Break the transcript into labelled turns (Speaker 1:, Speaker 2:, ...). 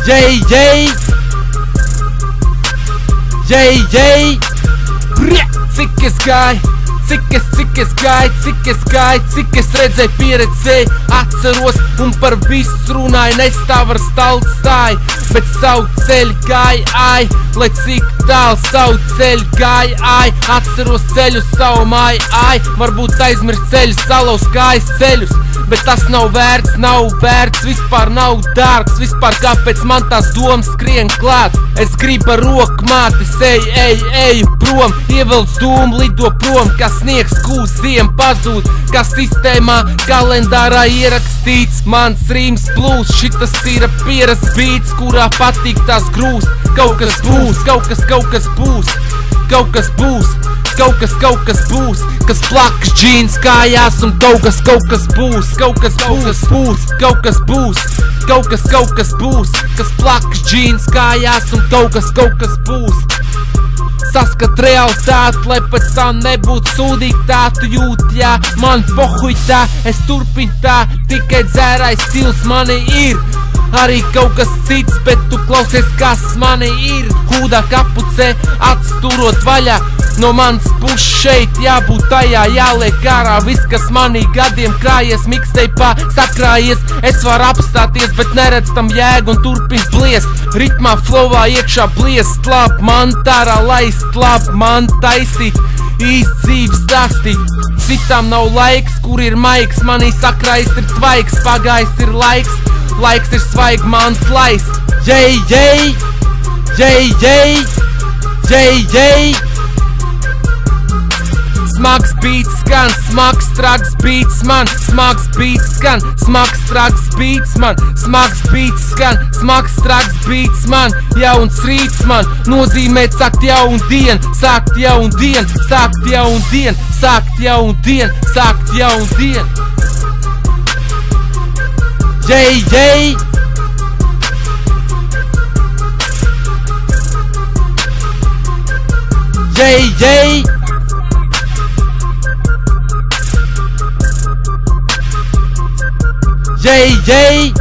Speaker 1: Jei, cik es gāju, cik es redzēju, pieredzēju, atceros un par visu runāju, nestāv ar staltu stāju, bet savu ceļu gāju, ai, lai cik tālu savu ceļu gāju, ai, atceros ceļu savu māju, ai, varbūt aizmirst ceļu, salauz kājas ceļus, bet tas nav vērts, vispār nav dārgs, vispār kāpēc man tās domas skrien klāt, es gribu ar roku mātes, eju prom, ievelc dūmu, lido prom, kas sniegs kūs, ziem pazūd, kas sistēmā, kalendārā ierakstīts, mans rīms plūs, šitas ir pieras bīts, kurā patīk tās grūst, kaut kas būs, kas plakas džīns kājās un kaut kas būs, kas plakas džīns kājās un kaut kas būs. Saskat realitāti, lai pēc tam nebūtu sūdīgi, tā tu jūti, jā, man pohuj tā, es turpinu tā, tikai dzērājs stils mani ir. Arī kaut kas cits, bet tu klausies, kas mani ir. Hūdā kapucē, atsturot vaļā, no manas puses šeit jābūt tajā, jāliek ārā viss, kas manī gadiem krājies, mixteipā sakrājies. Es varu apstāties, bet neredz tam jēgu un turpin bliest. Ritmā, flowā iekšā bliest, labi man tārā laist, labi man taisīt, īsts dzīves stāstīt. Citām nav laiks, kur ir maiks, manī sakrājis ir tvaiks, pagājis ir laiks ir svaigi man laist. Jei, smags beats skan, smags traks beats man, smags beats skan, smags traks beats man, smags beats skan, smags traks beats man, jauns rīts man, nozīmē sākt jaunu dienu, sākt jaunu dienu, sākt jaunu dienu, sākt jaunu dienu, sākt jaunu dienu. Jei, Jei,